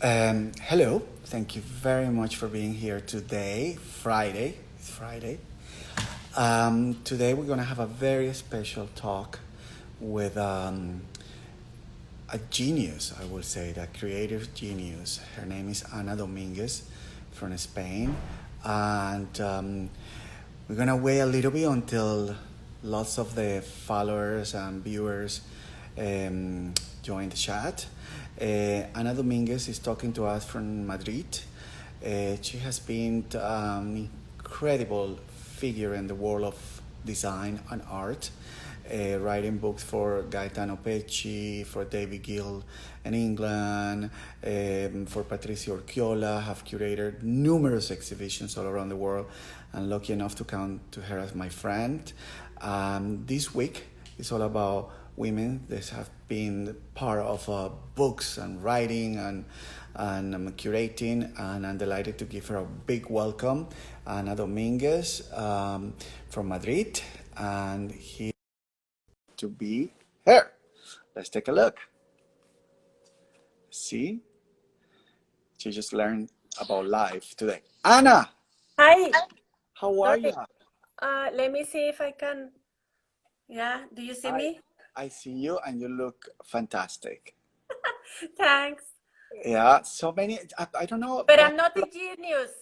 Hello, thank you very much for being here today, Friday. It's Friday. Today we're going to have a very special talk with a genius, I will say, a creative genius. Her name is Ana Dominguez from Spain. And we're going to wait a little bit until lots of the followers and viewers um, join the chat. Ana Dominguez is talking to us from Madrid. She has been an incredible figure in the world of design and art, writing books for Gaetano Pecci, for David Gill in England, for Patricio Urquiola, have curated numerous exhibitions all around the world, and lucky enough to count to her as my friend. This week is all about women that have been part of books and writing and curating, and I'm delighted to give her a big welcome. Ana Dominguez from Madrid, and here to be here. Let's take a look. See, she just learned about life today. Ana, Hi, how are you? sorry. Let me see if I can. Yeah, do you see me? I see you, and you look fantastic. Thanks. Yeah, so many. I don't know But why. I'm not a genius.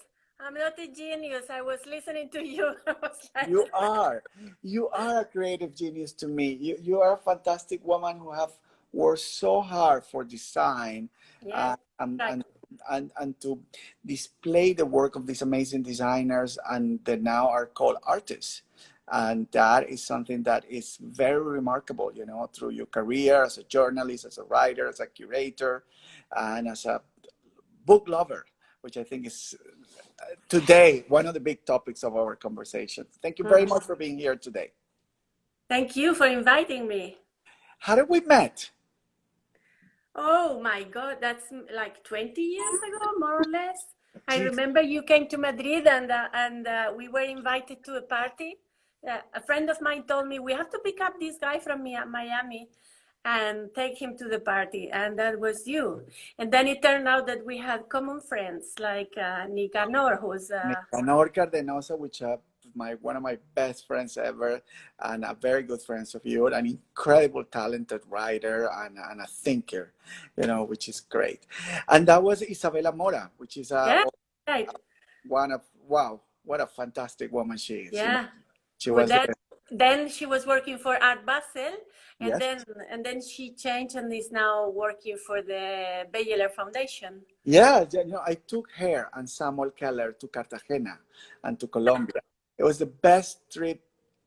I'm not a genius. I was listening to you. I was like, You are. You are a creative genius to me. You are a fantastic woman who have worked so hard for design, yes, and, right. and and to display the work of these amazing designers and that now are called artists. And that is something that is very remarkable, you know, through your career as a journalist, as a writer, as a curator, and as a book lover, which I think is today one of the big topics of our conversation. Thank you very Mhm. much for being here today. Thank you for inviting me. How did we met? Oh my God, that's like 20 years ago, more or less. I Geez. remember you came to Madrid and we were invited to a party. A friend of mine told me we have to pick up this guy from Miami and take him to the party, and that was you. And then it turned out that we had common friends like Nicanor, who's Nicanor Cardenosa, which my one of my best friends ever, and a very good friends of yours, an incredible talented writer and a thinker, you know, which is great. And that was Isabella Mora, which is yeah, right, one of, wow, what a fantastic woman she is. You know, yeah. she With was that, the, then she was working for Art Basel, and yes. then she changed and is now working for the Baylor Foundation. Yeah, you know, I took her and Samuel Keller to Cartagena and to Colombia. It was the best trip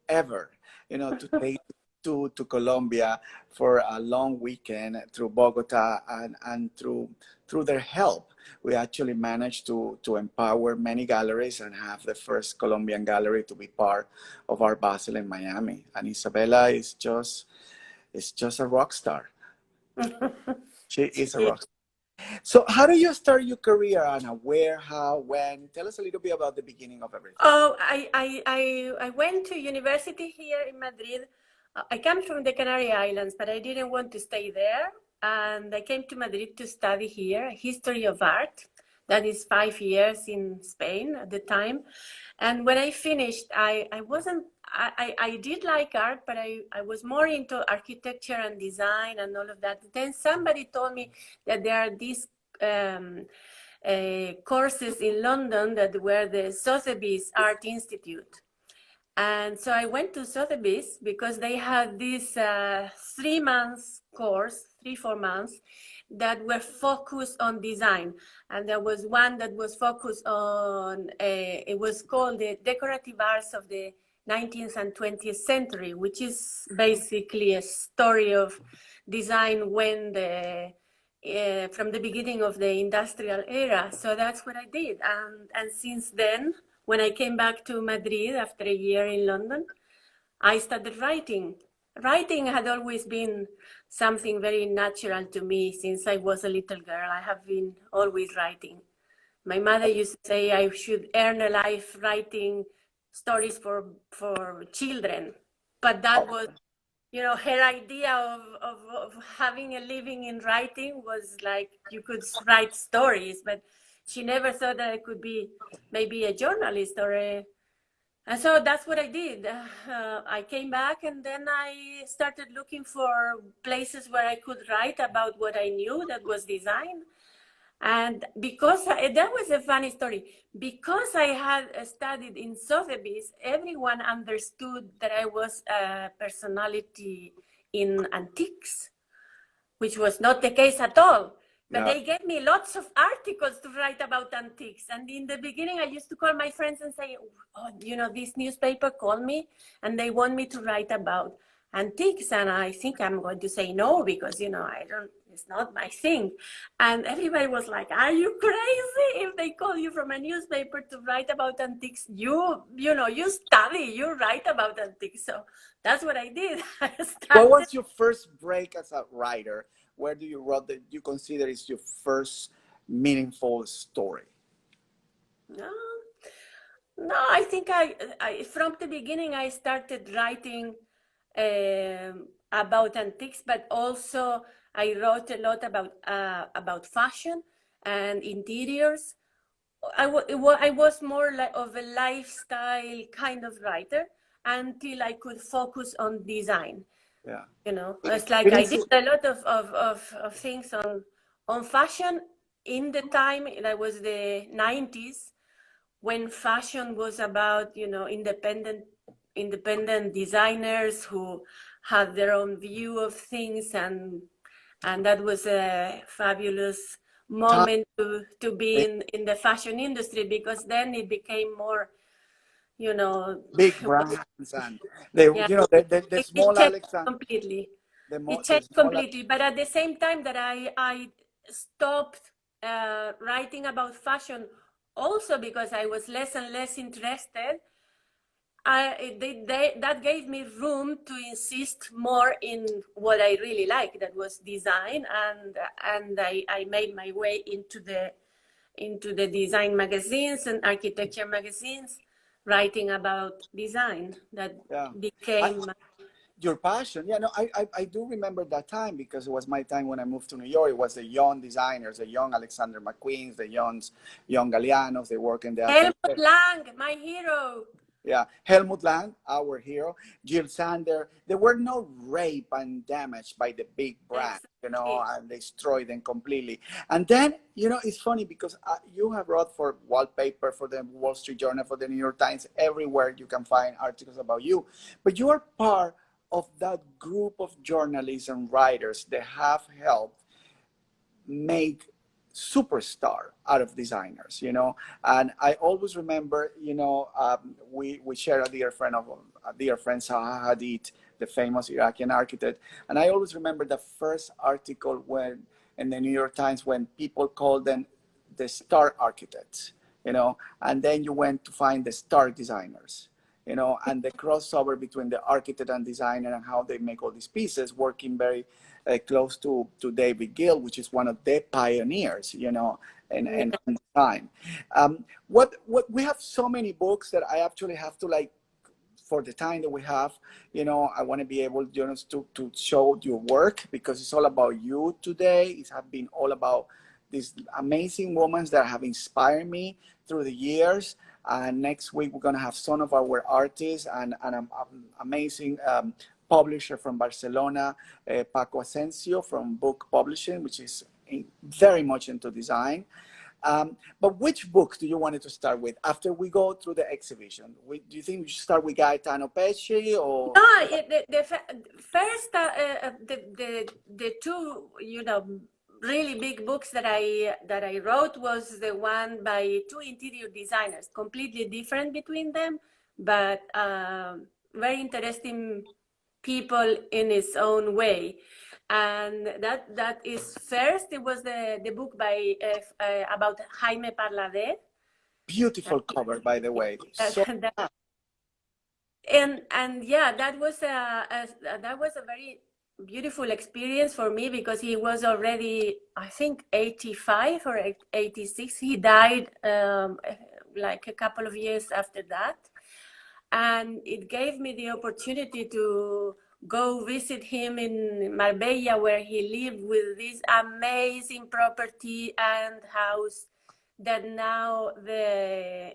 ever, you know, to take to Colombia for a long weekend through Bogota, and through their help, we actually managed to empower many galleries and have the first Colombian gallery to be part of Art Basel in Miami. And Isabella is just a rock star. She is a Yeah. rock star. So, how do you start your career, Anna? Where, how, when? Tell us a little bit about the beginning of everything. Oh, I went to university here in Madrid. I come from the Canary Islands, but I didn't want to stay there. And I came to Madrid to study here history of art. That is 5 years in Spain at the time. And when I finished, I wasn't, I did like art, but I was more into architecture and design and all of that. Then somebody told me that there are these um, courses in London that were the Sotheby's Art Institute. And so I went to Sotheby's because they had this 3 months course, 4 months, that were focused on design. And there was one that was focused on, it was called the Decorative Arts of the 19th and 20th century, which is basically a story of design when from the beginning of the industrial era. So that's what I did. And since then, when I came back to Madrid after a year in London, I started writing. Writing had always been something very natural to me since I was a little girl. I have been always writing. My mother used to say I should earn a life writing stories for children, but that was her idea of having a living in writing was like you could write stories, but she never thought that I could be maybe a journalist or a. And so that's what I did. I came back and then I started looking for places where I could write about what I knew, that was design. And that was a funny story, because I had studied in Sotheby's, everyone understood that I was a personality in antiques, which was not the case at all. But Yeah. they gave me lots of articles to write about antiques. And in the beginning, I used to call my friends and say, oh, this newspaper called me and they want me to write about antiques. And I think I'm going to say no, because, it's not my thing. And everybody was like, are you crazy? If they call you from a newspaper to write about antiques, you study, you write about antiques. So that's what I did. I What started. was your first break as a writer? Where do you wrote that you consider is your first meaningful story? No, no, I think I from the beginning I started writing about antiques, but also I wrote a lot about fashion and interiors. I was more like of a lifestyle kind of writer until I could focus on design. Yeah. It's like I Didn't did you, a lot of things on fashion in the time that was the 90s, when fashion was about independent designers who had their own view of things, and that was a fabulous time, moment to be in the fashion industry, because then it became more you know big brands and they, yeah, the it small changed Alexander, completely. the It the changed small completely. But at the same time that I stopped writing about fashion, also because I was less and less interested, that gave me room to insist more in what I really like, that was design, and I made my way into the design magazines and architecture magazines, writing about design. That yeah. I, became. your passion, yeah, no, I do remember that time because it was my time when I moved to New York. It was the young designers, the young Alexander McQueens, the young Gallianos. They work in the Helmut atelier. Lang, my hero. Yeah, Helmut Lang, our hero, Jill Sander. There were no rape and damage by the big brand, Exactly. and destroy them completely. And then, it's funny because you have wrote for wallpaper, for the Wall Street Journal, for the New York Times, everywhere you can find articles about you. But you are part of that group of journalists and writers that have helped make superstar out of designers, and I always remember, we share a dear friend Zaha Hadid, the famous Iraqi architect, and I always remember the first article when in the New York Times, when people called them the star architects, and then you went to find the star designers, and the crossover between the architect and designer, and how they make all these pieces, working very close to David Gill, which is one of the pioneers, and Yeah. design. What we have so many books that I actually have to, like, for the time that we have, I want to be able, to show your work, because it's all about you today. It has been all about these amazing women that have inspired me through the years. And next week we're gonna have some of our artists and an amazing publisher from Barcelona, Paco Asensio from Book Publishing, which is very much into design. But which books do you want to start with after we go through the exhibition? Do you think we should start with Gaetano Pesci or? No, first, the two, really big books that I wrote was the one by two interior designers, completely different between them, but very interesting people in its own way. And that is first. It was the book by about Jaime Parladé. Beautiful cover, by the way. So That, and yeah, that was a very beautiful experience for me, because he was already, I think, 85 or 86. He died like a couple of years after that, and it gave me the opportunity to go visit him in Marbella, where he lived with this amazing property and house that now the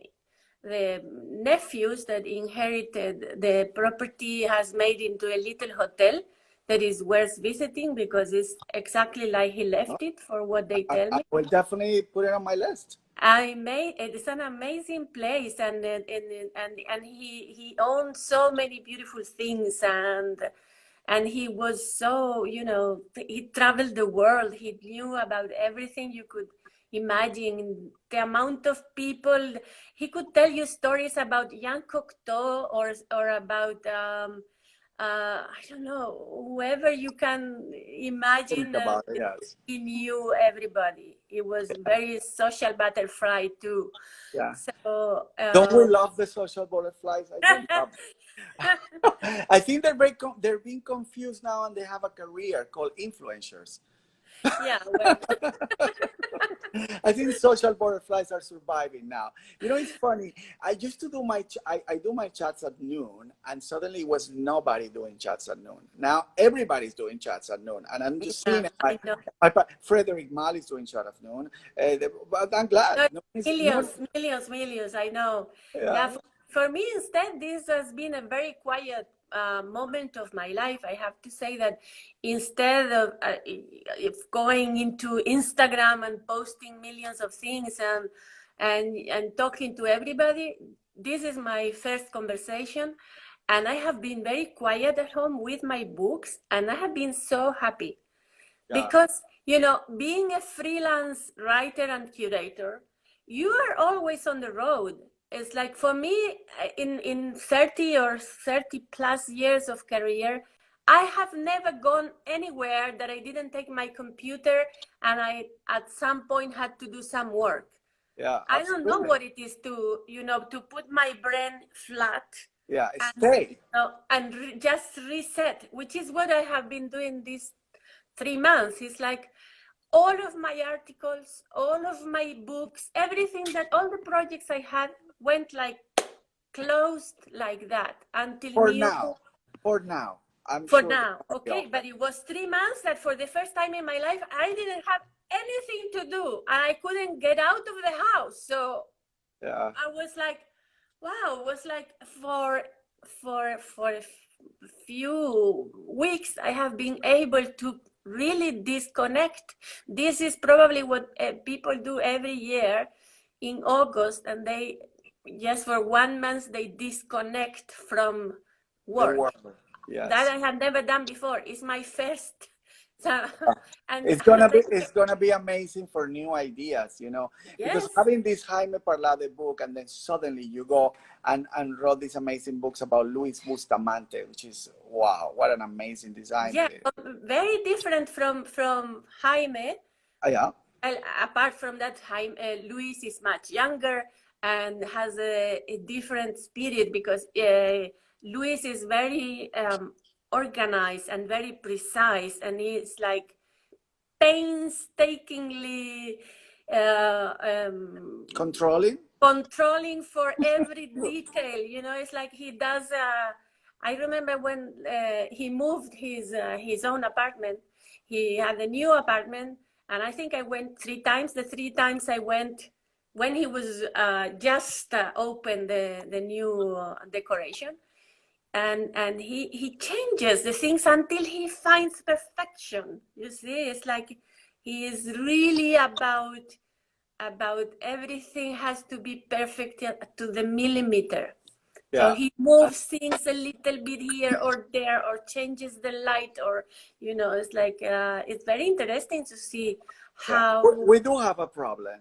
nephews that inherited the property has made into a little hotel that is worth visiting because it's exactly like he left it, for what they tell I me. will definitely put it on my list. It's an amazing place, and he owned so many beautiful things, and he was so, he traveled the world. He knew about everything you could imagine. The amount of people, he could tell you stories about Jean Cocteau or about I don't know, whoever you can Think imagine. about it, yes. He knew everybody. He was very social butterfly too. Yeah. So Don't we love the social butterflies? I do love them. I think they're being confused now, and they have a career called influencers. yeah, well, I think social butterflies are surviving now. You know, it's funny. I used to do I do my chats at noon, and suddenly it was nobody doing chats at noon. Now everybody's doing chats at noon, and I'm just yeah, seeing it. I know. Frederick Mal is doing chat at noon, but I'm glad. No, No one, millions. I know. Yeah, yeah, for me, instead, this has been a very quiet moment of my life. I have to say that instead of if going into Instagram and posting millions of things and talking to everybody, this is my first conversation, and I have been very quiet at home with my books, and I have been so happy. yeah, Because, being a freelance writer and curator, you are always on the road. It's like, for me, in 30 or 30 plus years of career, I have never gone anywhere that I didn't take my computer and I, at some point, had to do some work. yeah, I don't know absolutely. what it is to put my brain flat Yeah, and, stay. just reset, which is what I have been doing these 3 months. It's like all of my articles, all of my books, everything, that all the projects I had went like closed like that until For new. now, for now, I'm For sure now, they're okay, but it was 3 months that for the first time in my life I didn't have anything to do and I couldn't get out of the house. So yeah, I was like, wow, it was like for a few weeks I have been able to really disconnect. This is probably what people do every year in August, and they just for 1 month they disconnect from the work. world. That Yes. I have never done before. It's my first. So, and It's gonna be amazing for new ideas, because yes, having this Jaime Parlade book, and then suddenly you go and wrote these amazing books about Luis Bustamante, which is wow, what an amazing designer yeah, it is. very different from Jaime. Yeah, Well, apart from that, Luis is much younger and has a different spirit because Luis is very organized and very precise, and he's like painstakingly controlling. controlling for every detail. It's like he does. I remember when he moved his own apartment. He had a new apartment, and I think I went 3 times. The 3 times I went when he was just opened the new decoration, and he changes the things until he finds perfection. You see, it's like he is really about everything has to be perfect to the millimeter. So Yeah, he moves things a little bit here or there, or changes the light, or it's like it's very interesting to see yeah. how. We do have a problem.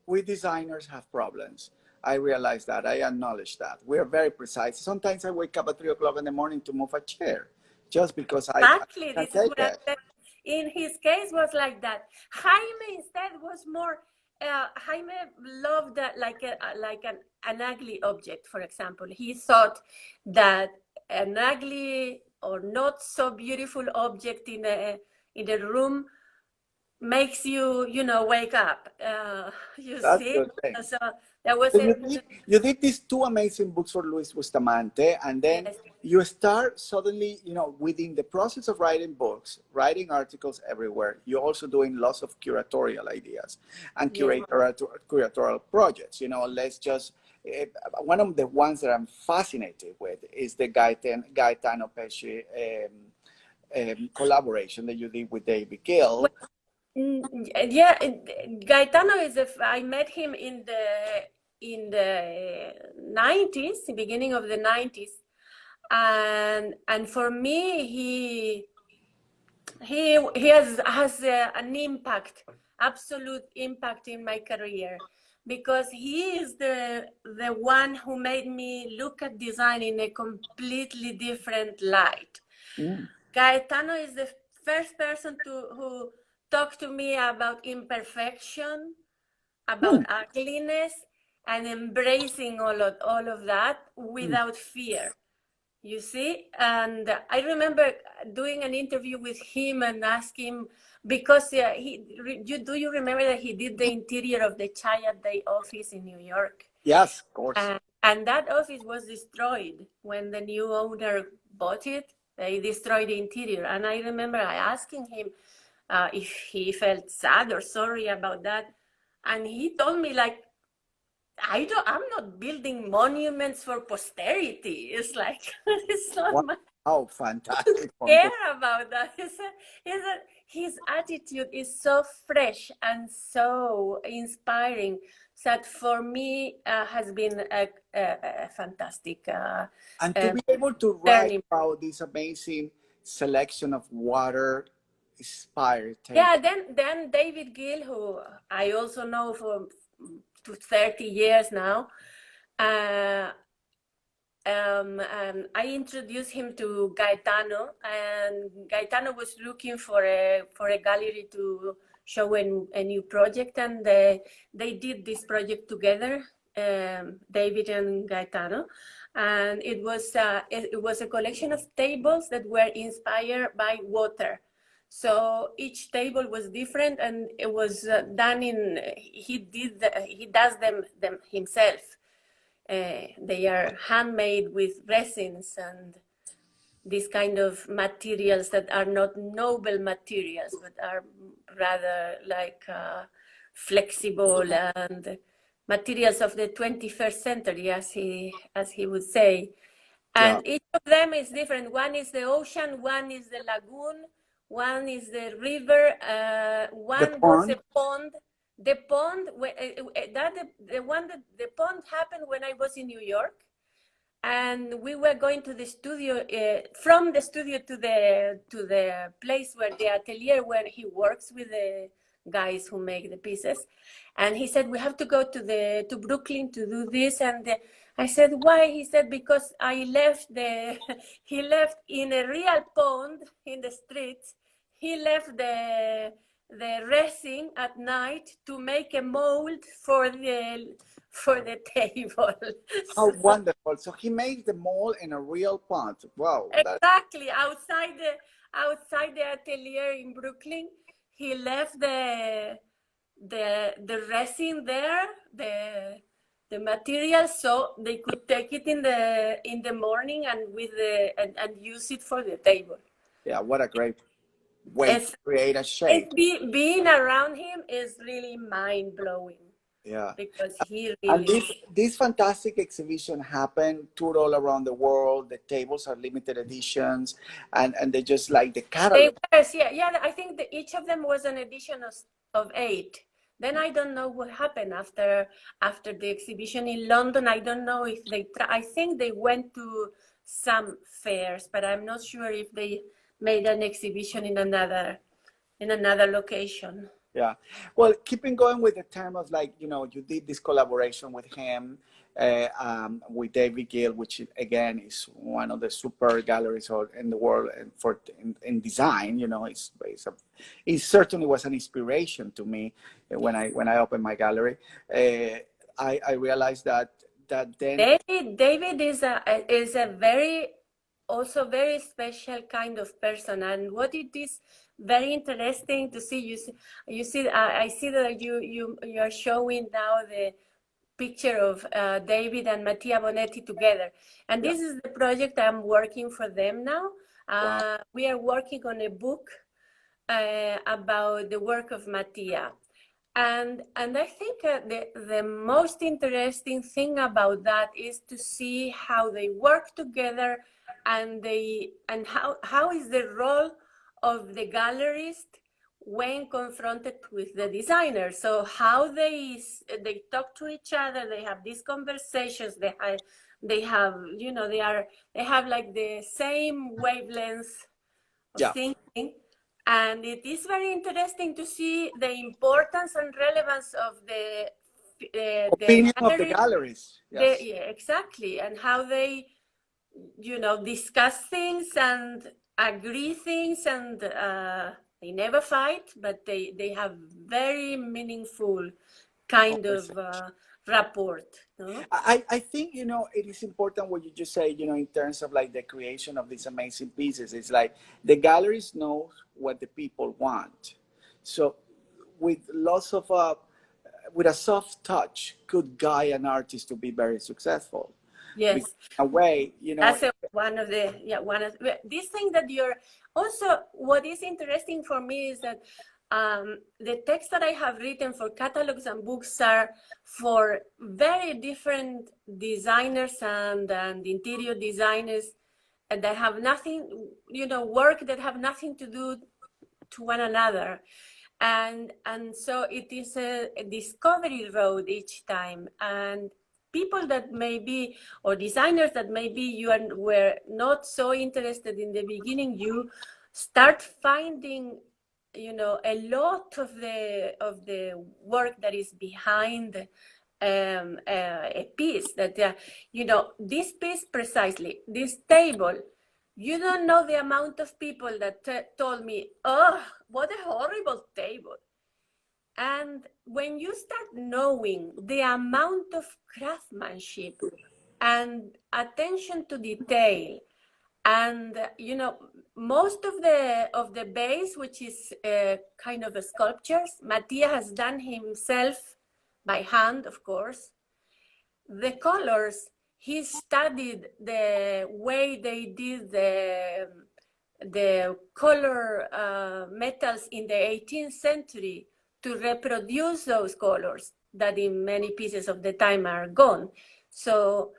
We designers have problems. I realize that. I acknowledge that. We're very precise. Sometimes I wake up at 3 o'clock in the morning to move a chair, just because I Exactly, can't this is take what I it. said. In his case was like that. Jaime instead was more. Jaime loved that, like an ugly object. For example, he thought that an ugly or not so beautiful object in a room makes you, wake up. You That's see? the thing. So there was So a, you did these two amazing books for Luis Bustamante, and then yes, you start suddenly, within the process of writing books, writing articles everywhere. You're also doing lots of curatorial ideas and yes. curatorial projects. Let's just one of the ones that I'm fascinated with is the Gaetano Pesce collaboration that you did with David Well, Gill. yeah, Gaetano I met him in the 90s, the beginning of the 90s. And for me, he has an impact, absolute impact in my career, because he is the one who made me look at design in a completely different light. Mm. Gaetano is the first person who talked to me about imperfection, about Hmm. ugliness, and embracing all of that Mm. without fear. You see, and I remember doing an interview with him and ask him, because do you remember that he did the interior of the Chiat Day office in New York? Yes, of course. And that office was destroyed when the new owner bought it. They destroyed the interior. And I remember I asking him if he felt sad or sorry about that. And he told me, like, I'm not building monuments for posterity. It's like, it's not my Wow, fantastic. care about that. His attitude is so fresh and so inspiring that for me has been a fantastic And to uh, be able to write turning. about this amazing selection of water inspired Yeah, table. then David Gill, who I also know for 30 years now, uh, I introduced him to Gaetano, and Gaetano was looking for a gallery to show a new project, and they did this project together, David and Gaetano, and it was a collection of tables that were inspired by water. So each table was different, and it was done in. He does them himself. They are handmade with resins and these kind of materials that are not noble materials, but are rather like flexible and materials of the 21st century, as he would say. Yeah. And each of them is different. One is the ocean, one is the lagoon, one is the river, The one was a pond. pond. The pond, the pond happened when I was in New York, and we were going to the studio, from the studio to the place where the atelier where he works with the guys who make the pieces. And he said, we have to go to Brooklyn to do this. And I said, why? He said, because I left he left in a real pond in the streets. He left the resin at night to make a mold for the table. How So, wonderful. So he made the mall in a real pond. Wow. exactly, outside the atelier in Brooklyn, he left the resin there, the material, so they could take it in the morning and and use it for the table. Yeah, what a great way to It's create a shape. being around him is really mind blowing, Yeah. because he And really. this fantastic exhibition happened, toured all around the world. The tables are limited editions, and they just like the They catalog. were, yeah. I think each of them was an edition of 8. Then I don't know what happened after the exhibition in London. I don't know if I think they went to some fairs, but I'm not sure if they made an exhibition in another location. Yeah. Well, keeping going with the term of, like, you did this collaboration with him, with David Gill, which again is one of the super galleries in the world and in design. It certainly was an inspiration to me when I opened my gallery. I realized that then. David is a very, also very special kind of person, and what it is very interesting to see. I see that you are showing now the picture of David and Mattia Bonetti together. And this is the project I'm working for them now. We are working on a book about the work of Mattia. And I think the most interesting thing about that is to see how they work together, and how is the role of the gallerist when confronted with the designer. So how they talk to each other, they have these conversations, they have they have like the same wavelength of thinking. And it is very interesting to see the importance and relevance of the opinion of the gallery. galleries. Yes. Yeah, exactly, and how they discuss things and agree things, and they never fight, but they have very meaningful kind of rapport. No? I think, it is important what you just say, in terms of like the creation of these amazing pieces. It's like the galleries know what the people want. So with lots of, with a soft touch, could guide an artist to be very successful. Yes. Because in a way, That's one of these things that you're also, what is interesting for me is that the texts that I have written for catalogs and books are for very different designers and interior designers, and that have nothing, work that have nothing to do to one another. And so it is a discovery road each time. And people that maybe, or designers that maybe were not so interested in the beginning, you start finding a lot of the work that is behind a piece, that this piece precisely, this table, you don't know the amount of people that told me, oh, what a horrible table. And when you start knowing the amount of craftsmanship and attention to detail, and most of the base, which is kind of a sculptures, Mattia has done himself by hand, of course. The colors, he studied the way they did the color metals in the 18th century to reproduce those colors that in many pieces of the time are gone. So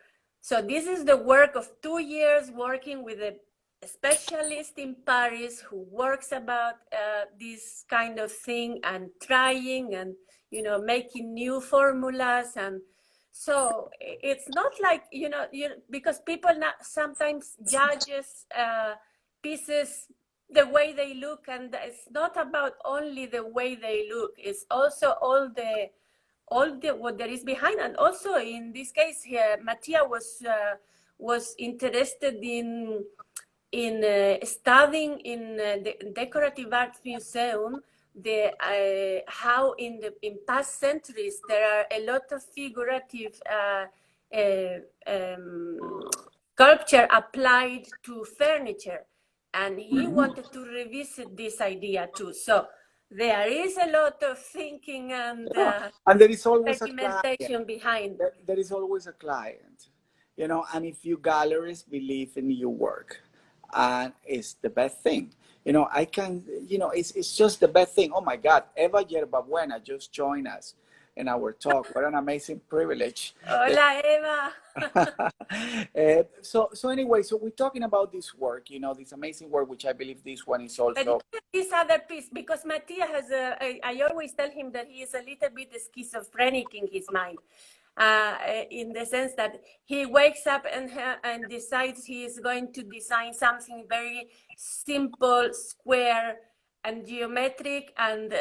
this is the work of 2 years working with a specialist in Paris who works about this kind of thing, and trying and making new formulas. And so it's not like because people sometimes judges pieces the way they look, and it's not about only the way they look, it's also all the what there is behind. And also in this case here, Mattia was interested in studying in the Decorative Art Museum how in past centuries there are a lot of figurative sculpture applied to furniture, and he wanted to revisit this idea too. So there is a lot of thinking and there is always experimentation behind. There is always a client, and if you galleries believe in your work, and it's the best thing. I can, it's just the best thing. Oh my God, Eva Yerbabuena just joined us in our talk. What an amazing privilege. Hola, Eva. So anyway, so we're talking about this work, this amazing work, which I believe this one is also. But this other piece, because Mattia has I always tell him that he is a little bit schizophrenic in his mind. In the sense that he wakes up and decides he is going to design something very simple, square and geometric, and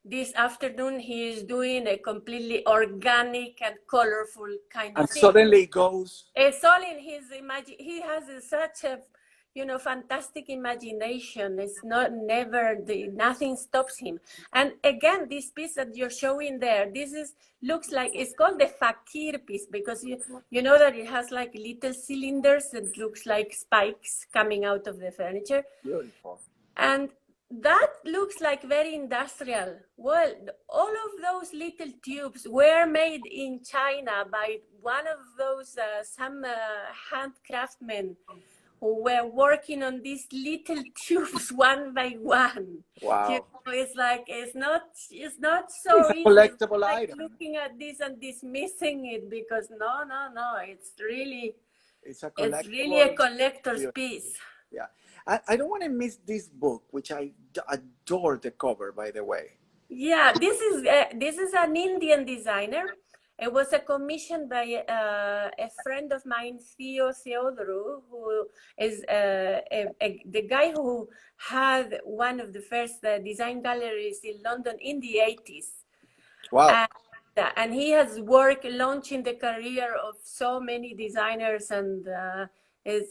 this afternoon he is doing a completely organic and colorful kind of thing. Suddenly it goes. It's all in his he has such a fantastic imagination. It's nothing stops him. And again, this piece that you're showing there, looks like, it's called the fakir piece, because you know that it has like little cylinders that looks like spikes coming out of the furniture. Beautiful. And that looks like very industrial. Well, all of those little tubes were made in China by one of those some handcraftsmen who were working on these little tubes one by one. Wow. You know, it's like it's not It's so a easy. It's collectible like item. looking at this and dismissing it because no, it's really It's a it's really a collectible. collector's piece. Yeah. I don't want to miss this book, which I adore the cover, by the way. Yeah, this is an Indian designer. It was a commission by a friend of mine, Theo Theodoru, who is the guy who had one of the first design galleries in London in the 80s. Wow. And he has worked launching the career of so many designers, and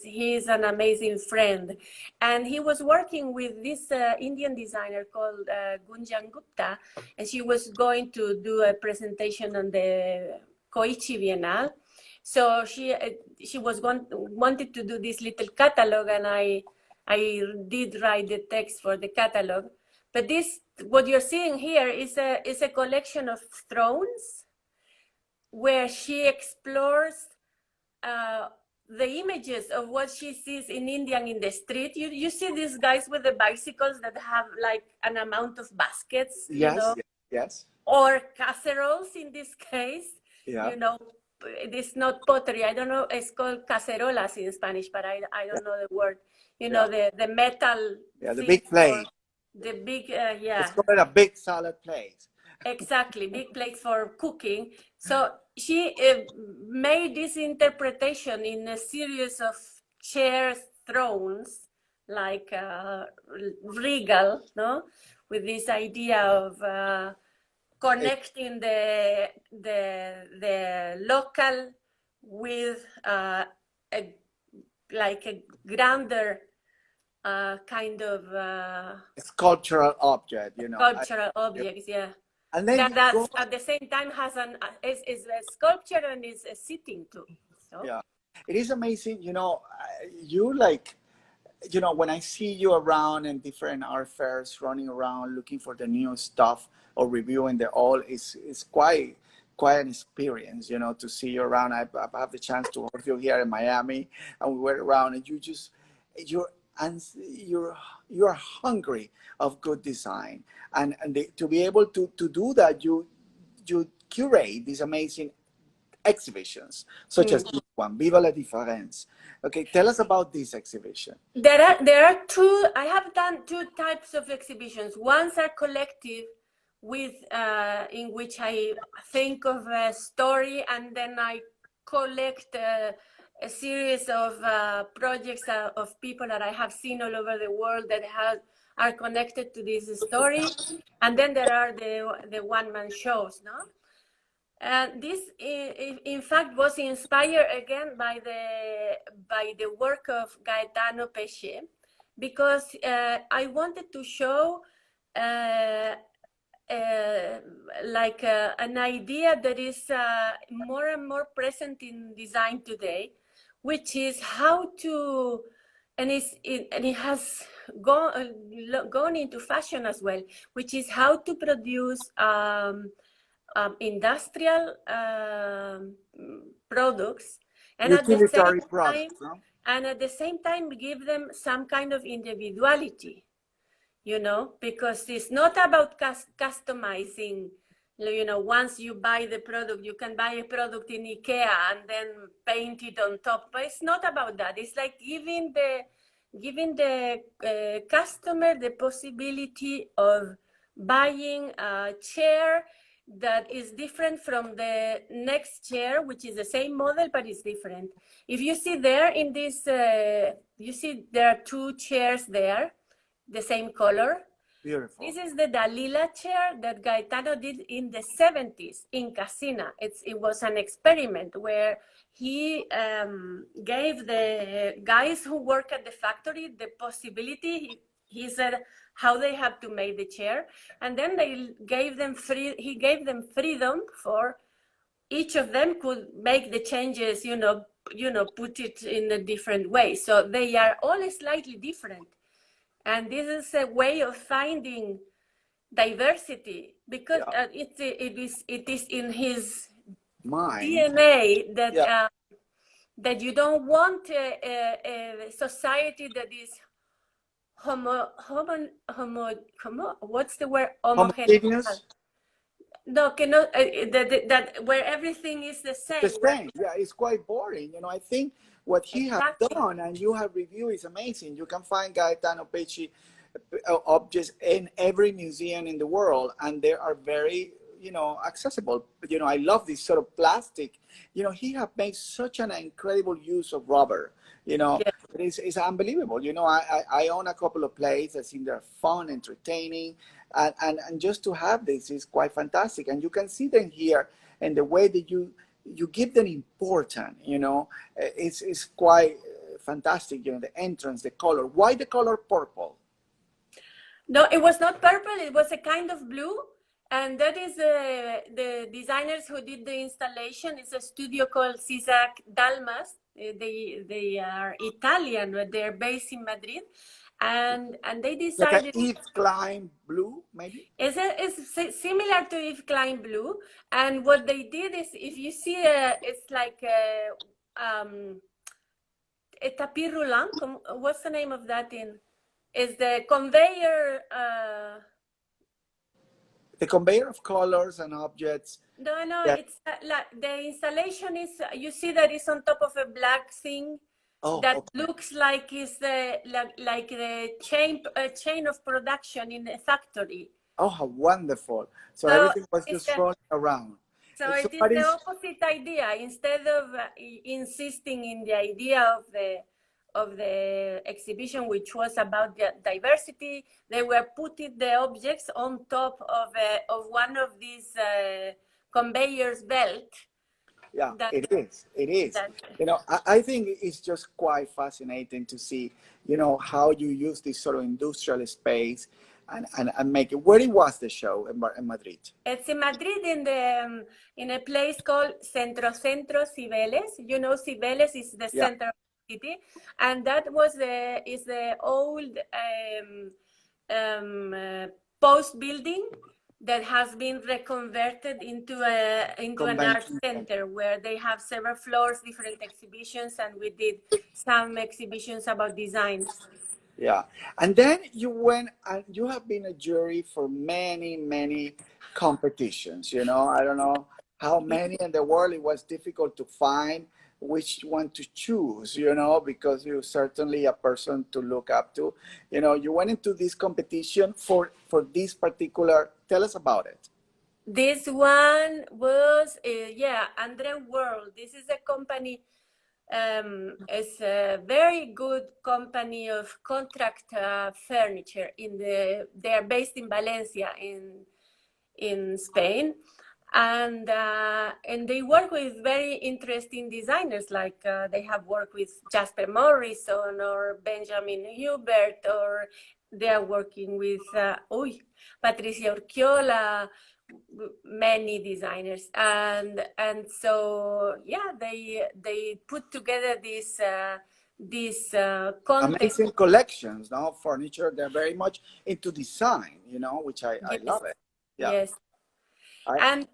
he's an amazing friend. And he was working with this Indian designer called Gunjan Gupta, and she was going to do a presentation on the Koichi Biennale. So she wanted to do this little catalog, and I did write the text for the catalog. But this, what you're seeing here is a collection of thrones where she explores the images of what she sees in India in the street. You see these guys with the bicycles that have like an amount of baskets, Yes. you know, Yes. or casseroles in this case. Yeah. You know, it's not pottery. I don't know. It's called cacerolas in Spanish, but I don't know the word. You know, the metal. Yeah, the big plate. The big, yeah. It's called a big salad plate. Exactly, big plates for cooking. So she made this interpretation in a series of chairs, thrones, like regal, no, with this idea of connecting the local with like a grander kind of sculptural object, you know. Cultural objects, yeah. And then That at the same time has is a sculpture and is a sitting too. So. Yeah, it is amazing. You know, you like, you know, when I see you around in different art fairs, running around looking for the new stuff or reviewing the old, is quite an experience. You know, to see you around. I have the chance to work you here in Miami, and we went around, and you're hungry of good design, and to be able to do that, you curate these amazing exhibitions such as this one, Viva la Diference. Okay, tell us about this exhibition. There are two. I have done two types of exhibitions. Ones are collective, with in which I think of a story and then I collect a series of projects of people that I have seen all over the world that are connected to this story. And then there are the one-man shows, no? And this, in fact, was inspired again by the work of Gaetano Pesce, because I wanted to show like an idea that is more and more present in design today, which is how to, and it has gone into fashion as well, which is how to produce industrial products, and utilitarian products, no? And at the same time give them some kind of individuality, you know, because it's not about customizing. You know, once you buy the product, you can buy a product in IKEA and then paint it on top, but it's not about that. It's like giving the customer the possibility of buying a chair that is different from the next chair, which is the same model, but it's different. If you see there in this, you see there are two chairs there, the same color. Beautiful. This is the Dalila chair that Gaetano did in the 70s in Casina. It was an experiment where he gave the guys who work at the factory the possibility. He said how they have to make the chair, and then he gave them freedom for each of them could make the changes, you know, put it in a different way. So they are all slightly different. And this is a way of finding diversity, because Yeah. it is in his Mind. DNA that Yeah. that you don't want a society that is what's the word, homogeneous. Homogeneous. No, cannot, that where everything is the The same. same. Yeah, it's quite boring. I think what he has Exactly. done and you have reviewed is amazing. You can find Gaetano Pecci objects in every museum in the world, and they are very, accessible. I love this sort of plastic. He have made such an incredible use of rubber. Yeah. It's unbelievable. I own a couple of plates. I think they're fun, entertaining, and just to have this is quite fantastic. And you can see them here, and the way that you give them important. It's quite fantastic. The entrance, the color. Why the color purple? No, it was not purple. It was a kind of blue, and that is the designers who did the installation. It's a studio called Cisac Dalmas. They are Italian, but they're based in Madrid, and they Like a decided Yves Klein blue, maybe? it's similar to Yves Klein blue. And what they did is, if you see, it's like a tapis roulant. What's the name of that in? Is the conveyor? The conveyor of colors and objects. No, That, it's like the installation is. You see that it's on top of a black thing that okay. looks like it's the like the chain of production in a factory. Oh, how wonderful. So So everything was it's just rolling around. So So it is what the is, opposite idea. Instead of insisting in the idea of the exhibition, which was about the diversity, they were putting the objects on top of one of these conveyors belt. yeah, That, it is. It is. that I think it's just quite fascinating to see, how you use this sort of industrial space and make it. Where it was the show in Madrid? It's in Madrid, in a place called Centro Cibeles. You know, Cibeles is the Yeah. center of the city, and that is the old post building that has been reconverted into an art Convention. center, where they have several floors, different exhibitions, and we did some exhibitions about design. Yeah. And then you went and you have been a jury for many, many competitions. I don't know how many in the world. It was difficult to find which one to choose, because you're certainly a person to look up to. You went into this competition for this particular, tell us about it. This one was, Andre World. This is a company. It's a very good company of contract furniture. They are based in Valencia, in Spain, and they work with very interesting designers. Like they have worked with Jasper Morrison or Benjamin Hubert, or they are working with Patricia Urquiola, many designers, and so they put together this context. Amazing collections, no furniture. They're very much into design, which I Yes, love it. Yeah. yes. And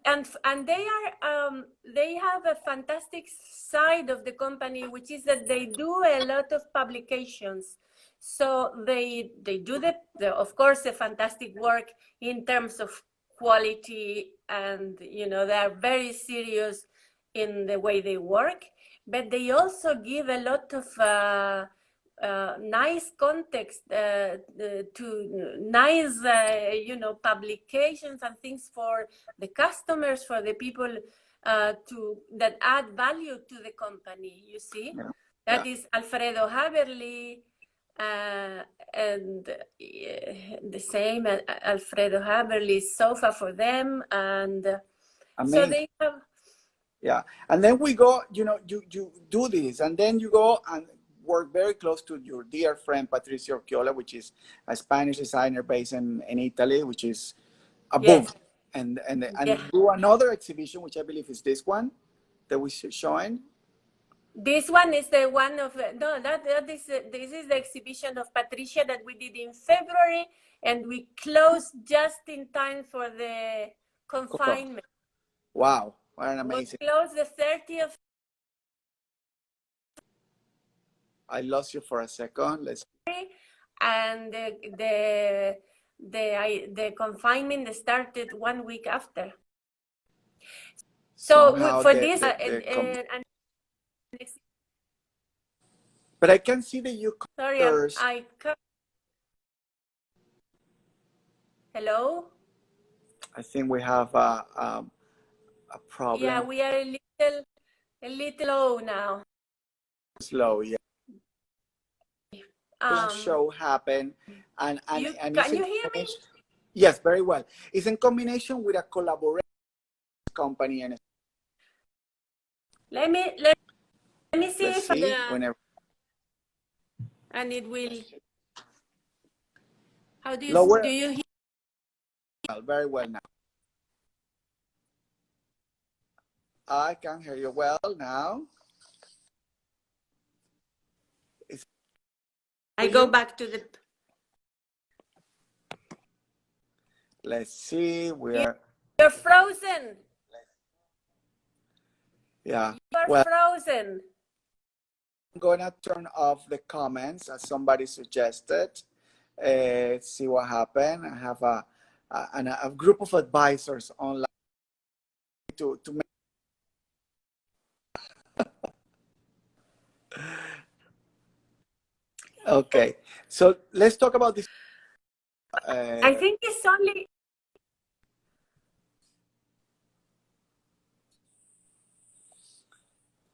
they have a fantastic side of the company, which is that they do a lot of publications. So they do of course, the fantastic work in terms of quality, and they are very serious in the way they work, but they also give a lot of nice context to nice publications and things for the customers, for the people that add value to the company. You see, Yeah. that Yeah. is Alfredo Haberli, and the same Alfredo Haberli sofa for them, and so Amazing. they have. Yeah. And then we go, you do this, and then you go and work very close to your dear friend Patricia Urquiola, which is a Spanish designer based in Italy, which is a boom. Yes. And Yeah. do another exhibition, which I believe is this one that we're showing. This one is the one of no. That is this is the exhibition of Patricia that we did in February, and we closed just in time for the Cool. confinement. Wow, what an Was amazing. closed the 30th. I lost you for a second. Let's. And the confinement started 1 week after. So Somehow for this, but I can see that you sorry, hello. I think we have a problem. Yeah, we are a little low now. Slow, yeah. Show happen, and can you hear me? Yes, very well. It's in combination with a collaboration company, and let me see if whenever. And it will. How do you Lower. Do you hear? Well, very well now. I can hear you well now. I go back to the. Let's see. You're frozen. Yeah. You're frozen. I'm gonna turn off the comments as somebody suggested. See what happened. I have a group of advisors online to make. Okay, so let's talk about this. I think it's only.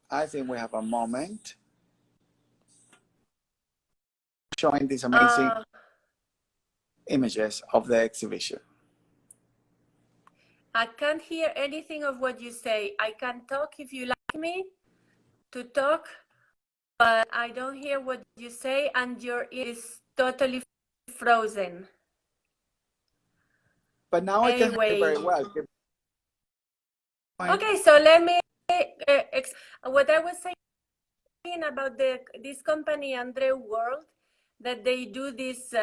I think we have a moment showing these amazing images of the exhibition. I can't hear anything of what you say. I can talk if you like me to talk, but I don't hear what you say, and your ear is totally frozen. But now I can hear you very well. Okay, so let me what I was saying about this company, Andre World, that they do these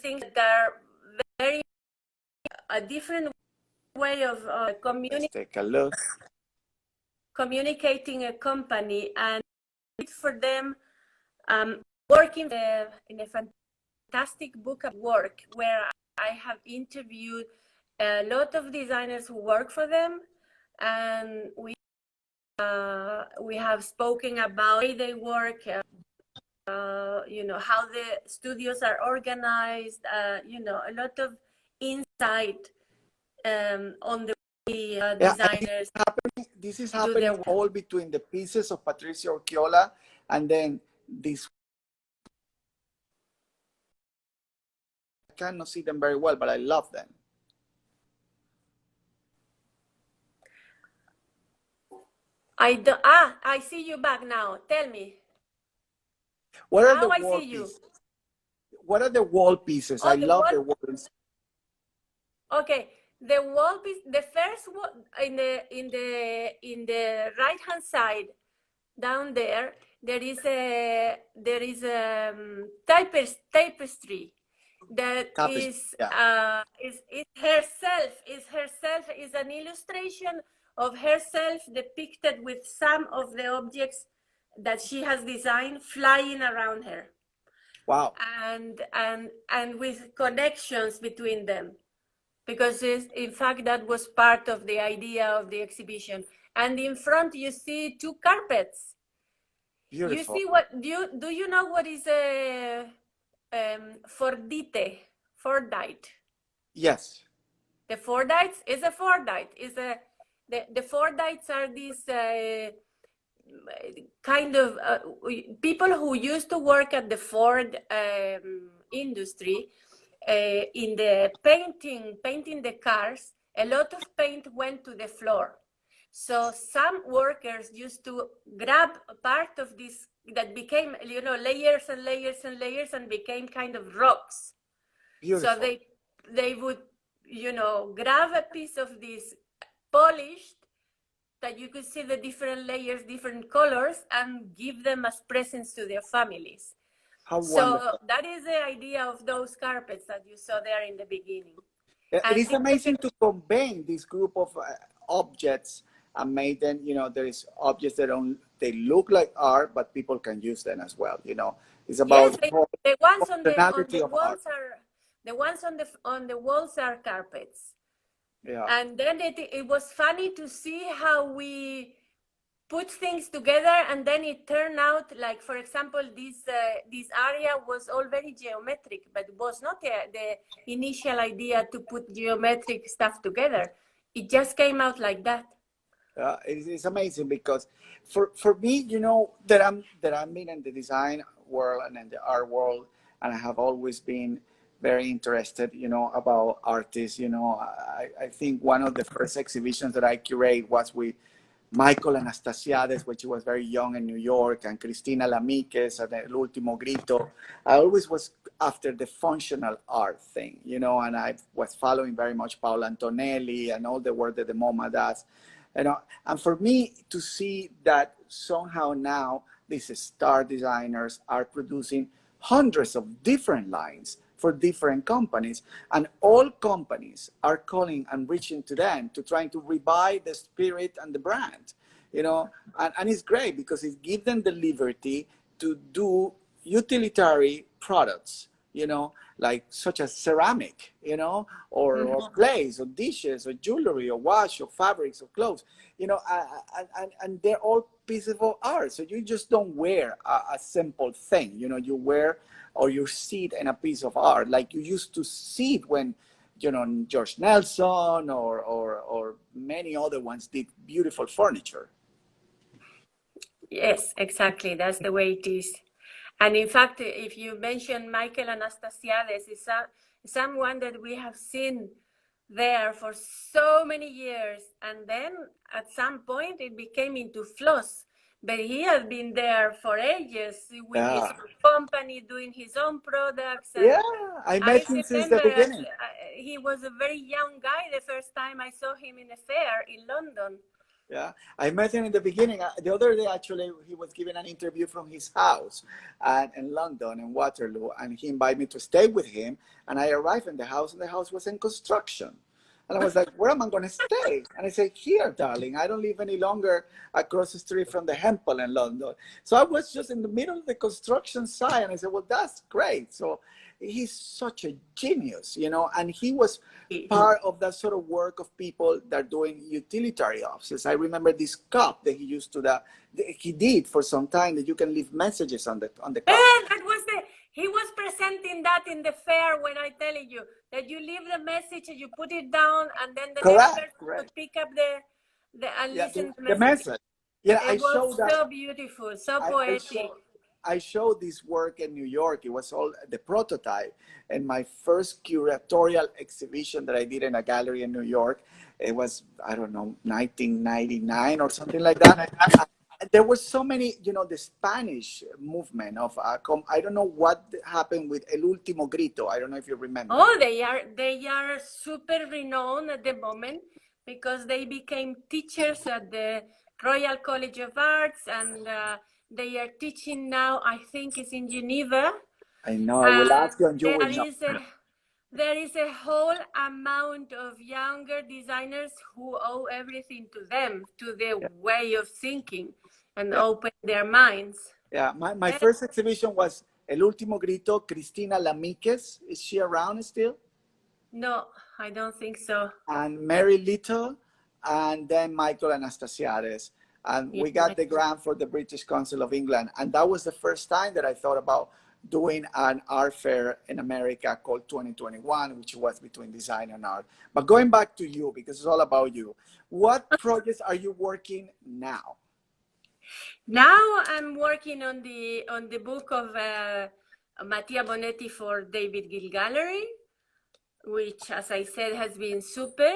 things that are very a different way of Take a look. Communicating a company, and for them working in a fantastic book of work where I have interviewed a lot of designers who work for them, and we have spoken about how they work, how the studios are organized, a lot of insight on the designers. This is happening all between the pieces of Patricia Urquiola and then this. I cannot see them very well, but I love them. I see you back now. Tell me. What are the wall pieces? What are the wall pieces? I love the walls. Okay, the wall piece. The first one in the right hand side, down there, there is a tapestry that is herself is an illustration of herself depicted with some of the objects that she has designed flying around her. Wow. And with connections between them, because in fact that was part of the idea of the exhibition. And in front you see two carpets. Beautiful. You see what do you know what is a Fordite? Yes. The Fordites is a Fordite. The Fordites are these kind of people who used to work at the Ford industry in the painting the cars. A lot of paint went to the floor. So some workers used to grab a part of this that became, layers and layers and layers and became kind of rocks. Beautiful. So they would, grab a piece of this polished that you could see the different layers, different colors, and give them as presents to their families. How So wonderful. that is the idea of those carpets that you saw there in the beginning. It And is amazing to combine this group of objects and make them, there is objects that don't, they look like art, but people can use them as well, It's yes, about the ones on functionality the of art. walls are the ones on the walls are carpets. Yeah. And then it was funny to see how we put things together, and then it turned out like, for example, this area was all very geometric, but it was not the initial idea to put geometric stuff together. It just came out like that. It's amazing because for me, that I'm in the design world and in the art world, and I have always been very interested, about artists. I think one of the first exhibitions that I curate was with Michael Anastasiades, when she was very young in New York, and Cristina Lamíquez at El Último Grito. I always was after the functional art thing, and I was following very much Paolo Antonelli and all the work that the MoMA does. And for me to see that somehow now these star designers are producing hundreds of different lines for different companies, and all companies are calling and reaching to them to trying to revive the spirit and the brand, and it's great because it gives them the liberty to do utilitarian products, like such as ceramic, or glaze or dishes or jewelry or watch or fabrics or clothes, and they're all pieces of art. So you just don't wear a simple thing, you wear or you see it in a piece of art like you used to see it when, George Nelson or many other ones did beautiful furniture. Yes, exactly. That's the way it is. And in fact, if you mention Michael Anastasiades, is someone that we have seen there for so many years. And then at some point it became into floss. But he has been there for ages with his Yeah. own company, doing his own products. And Yeah, I met I him since the remember beginning. he was a very young guy the first time I saw him in a fair in London. Yeah, I met him in the beginning. The other day, actually, he was giving an interview from his house in London, in Waterloo, and he invited me to stay with him. And I arrived in the house, and the house was in construction. And I was like, where am I going to stay? And I said, here, darling. I don't live any longer across the street from the Hempel in London. So I was just in the middle of the construction site. And I said, well, that's great. So he's such a genius, and he was part of that sort of work of people that are doing utilitarian offices. I remember this cup that he used he did for some time, that you can leave messages on the cup. That was he was presenting that in the fair, when I telling you that you leave the message and you put it down, and then the next person Correct. could pick up and Yeah, listen to the the message. message. Yeah, I It was showed that. so beautiful, so poetic. I showed this work in New York. It was all the prototype. And my first curatorial exhibition that I did in a gallery in New York, it was, I don't know, 1999 or something like that. There were so many, the Spanish movement of, I don't know what happened with El Último Grito. I don't know if you remember. Oh, they are super renowned at the moment because they became teachers at the Royal College of Arts, and they are teaching now, I think it's in Geneva. I know, I will ask you and you will There know. is a whole amount of younger designers who owe everything to them, to their way of thinking, and open their minds. Yeah, my first exhibition was El Último Grito, Cristina Lamíquez. Is she around still? No, I don't think so. And Mary Little, and then Michael Anastasiades. And we got the grant for the British Council of England. And that was the first time that I thought about doing an art fair in America called 2021, which was between design and art. But going back to you, because it's all about you, what projects are you working now? Now I'm working on the book of Mattia Bonetti for David Gill Gallery, which, as I said, has been super.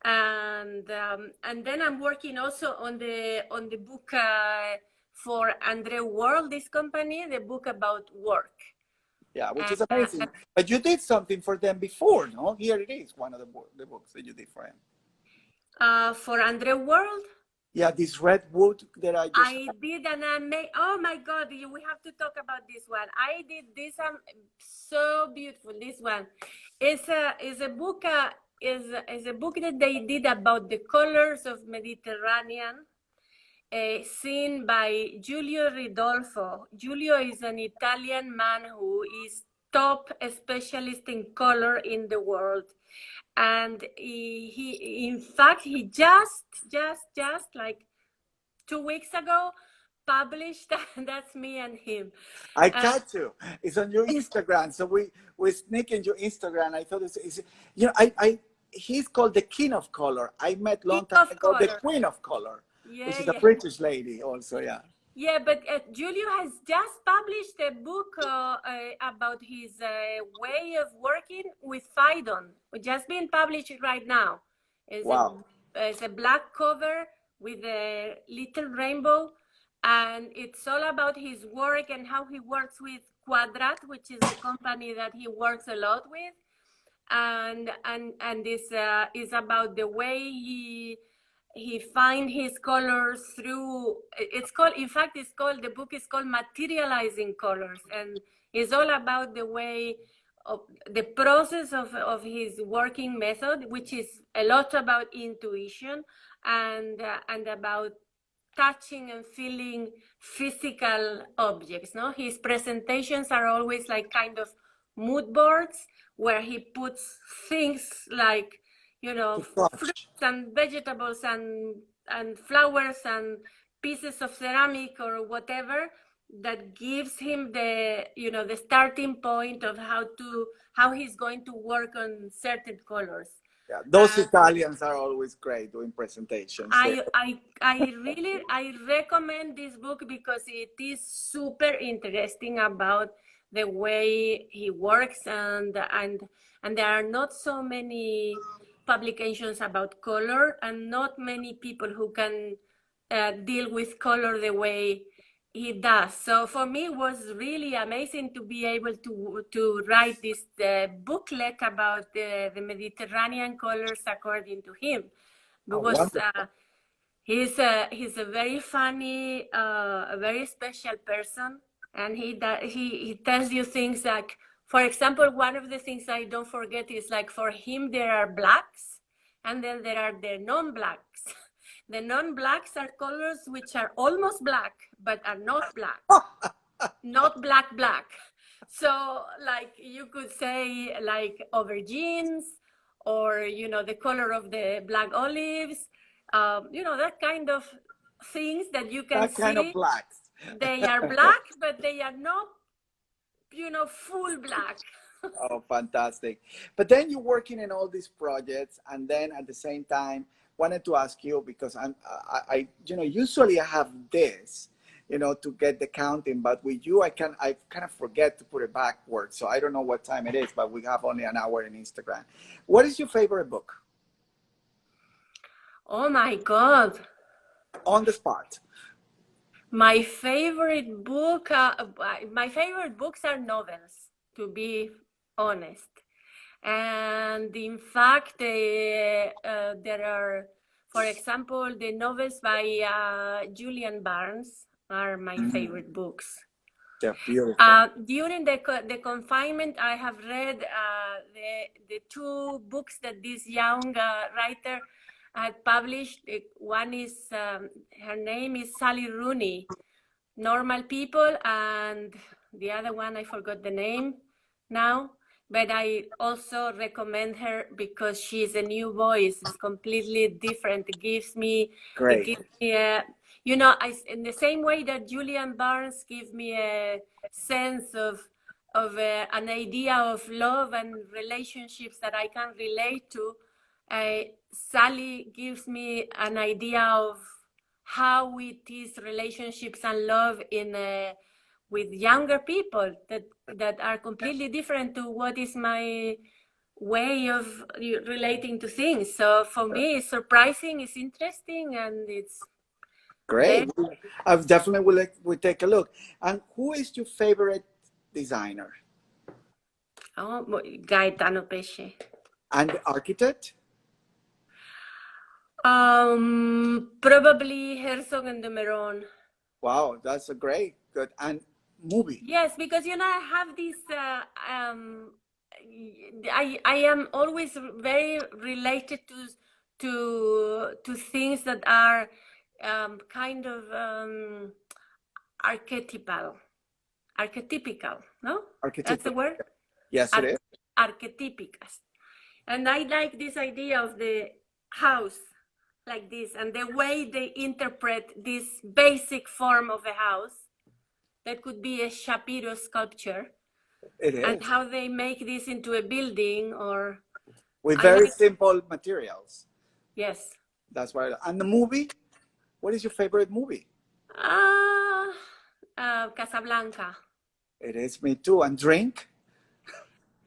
And then I'm working also on the book for Andre World, this company, the book about work. Yeah, which is amazing. But you did something for them before, no? Here it is, one of the books that you did for him. For Andre World? Yeah, this red wood that I just. I did an amazing. Oh my God, we have to talk about this one. I did this so beautiful. This one is a book. Is a book that they did about the colors of Mediterranean, seen by Giulio Ridolfo. Giulio is an Italian man who is top specialist in color in the world, and he in fact he just like 2 weeks ago published that's me and him. I uh, catch you. It's on your Instagram. So we sneak in your Instagram. I thought it's you know I he's called the King of Color. I met King long time of ago the Color. Queen of Color, which Yeah, is a yeah. British lady also. Yeah. Yeah, but Julio has just published a book about his way of working with Phaidon, which just been published right now. Wow. It's a black cover with a little rainbow, and it's all about his work and how he works with Quadrat, which is the company that he works a lot with, and this is about the way he find his colors through. It's called, in fact, it's called, the book is called Materializing Colors, and it's all about the way of the process of his working method, which is a lot about intuition and about touching and feeling physical objects. No, his presentations are always like kind of mood boards where he puts things like, you know, To fruits touch. and vegetables and flowers and pieces of ceramic or whatever that gives him the, you know, the starting point of how he's going to work on certain colors. Yeah, those Italians are always great doing presentations. I recommend this book because it is super interesting about the way he works, and there are not so many publications about color and not many people who can deal with color the way he does. So for me, it was really amazing to be able to write this booklet about the Mediterranean colors according to him, Oh, because wonderful. he's a very funny, a very special person, and he tells you things like, for example, one of the things I don't forget is like, for him there are blacks, and then there are the non-blacks. The non-blacks are colors which are almost black but are not black, not black. So like you could say like aubergines, or you know, the color of the black olives, you know, that kind of things that you can That kind of see. blacks. They are black but they are not, you know, full black. Oh, fantastic. But then you're working in all these projects, and then at the same time, wanted to ask you because you know, usually I have this, you know, to get the counting, but with you, I kind of forget to put it backwards. So I don't know what time it is, but we have only an hour in Instagram. What is your favorite book? Oh my God. On the spot. My favorite book, my favorite books are novels, to be honest. And in fact, there are, for example, the novels by Julian Barnes are my Mm, favorite books. they're beautiful. During the confinement, I have read the two books that this young writer had published. One is, her name is Sally Rooney, Normal People, and the other one, I forgot the name now, but I also recommend her because she's a new voice. It's completely different. It Great. gives me a, you know, in the same way that Julian Barnes gives me a sense of an idea of love and relationships that I can relate to. Sally gives me an idea of how it is relationships and love in with younger people that are completely different to what is my way of relating to things. So for me, it's surprising, it's interesting, and it's Great. very. I definitely will take a look. And who is your favorite designer Oh, Gaetano Pesce. and architect? Probably Herzog and de Meuron. Wow, that's a great, good. And movie. Yes, because I have this. I am always very related to things that are kind of archetypal, archetypical. No, that's the Archetypical. word. Yes, it Ar is. Archetypicas, and I like this idea of the house like this, and the way they interpret this basic form of a house that could be a Shapiro sculpture, It and is. how they make this into a building. Or With I very like, simple materials. yes. That's why. And the movie, what is your favorite movie? Ah, Casablanca. It is me too. And drink?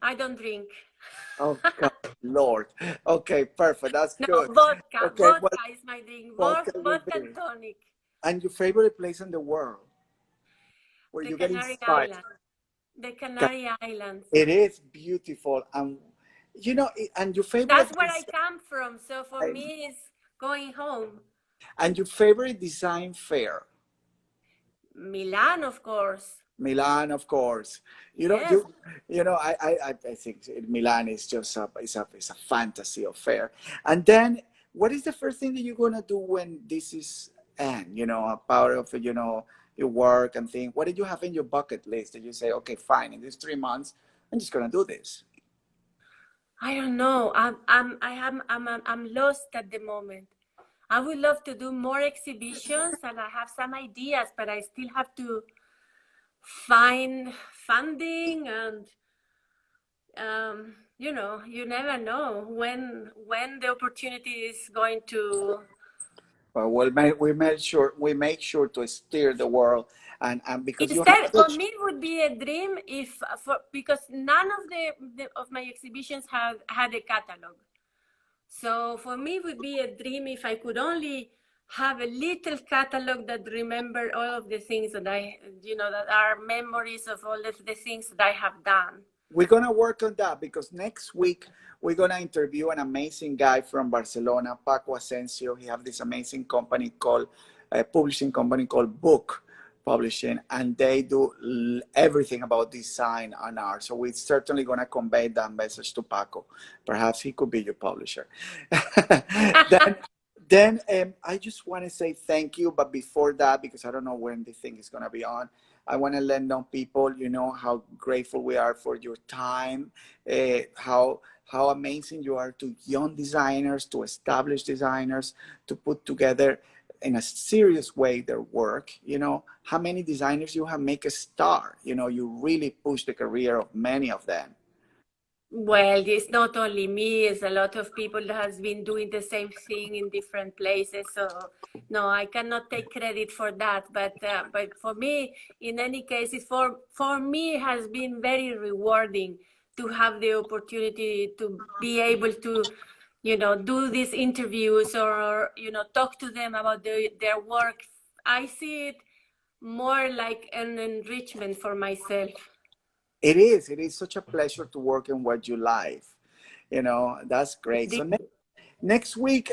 I don't drink. Oh, God, Lord. Okay, perfect. That's No, good. vodka. Okay, well, Vodka is my drink. vodka will Vodka and be. tonic. And your favorite place in the world where The you get Canary inspired? Islands. The Canary Islands. It is beautiful. And, and your That's favorite where I come from. So for design, me, it's going home. and your favorite design fair? Milan, of course. Milan, of course. You know, Yes. I think Milan is just a fantasy affair. And then, what is the first thing that you're gonna do when this is end? A part of your work and thing. What did you have in your bucket list that you say, okay, fine, in these 3 months, I'm just gonna do this? I don't know. I'm lost at the moment. I would love to do more exhibitions, and I have some ideas, but I still have to find funding, and you never know when the opportunity is going to. But we make sure to steer the world, and because you have Instead, for such. me, it would be a dream because none of of my exhibitions have had a catalog. So for me, it would be a dream if I could only have a little catalog that remember all of the things that are memories of all of the things that I have done. We're gonna work on that because next week we're gonna interview an amazing guy from Barcelona, Paco Asensio. He have this amazing company called publishing company called Book Publishing, and they do everything about design and art. So we're certainly gonna convey that message to Paco. Perhaps he could be your publisher. then then I just want to say thank you. But before that, because I don't know when the thing is gonna be on, I want to let know people, how grateful we are for your time, how amazing you are to young designers, to established designers, to put together in a serious way their work. How many designers you have make a star. You really push the career of many of them. Well, it's not only me, it's a lot of people that has been doing the same thing in different places. So no, I cannot take credit for that. But for me, in any case, for me it has been very rewarding to have the opportunity to be able to, do these interviews, or talk to them about their work. I see it more like an enrichment for myself. It is such a pleasure to work in what you like. That's great. So Indeed. next week,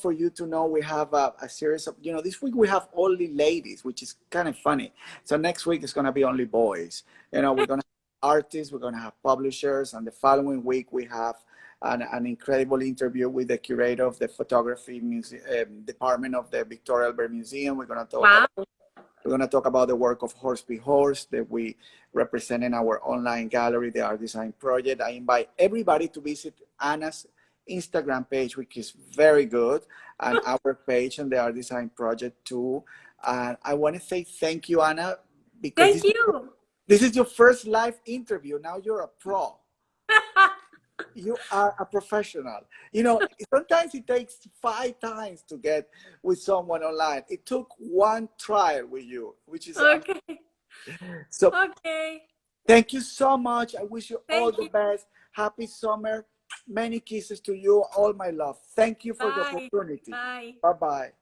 for you to know, we have a series of, this week we have only ladies, which is kind of funny. So next week is going to be only boys. We're going to have artists, we're going to have publishers, and the following week we have an incredible interview with the curator of the photography department of the Victoria Albert Museum. Wow. We're going to talk about the work of Horse Be Horse that we represent in our online gallery, the Art Design Project. I invite everybody to visit Anna's Instagram page, which is very good, and our page on the Art Design Project too. And I want to say thank you, Anna, because Thank you. this is your first live interview. Now you're a pro. You are a professional. Sometimes it takes 5 times to get with someone online. It took one trial with you, which is Okay. so. Okay. Thank you so much. I wish you all Thank the you. best. Happy summer. Many kisses to you. All my love. Thank you for the Bye. opportunity. Bye. Bye bye.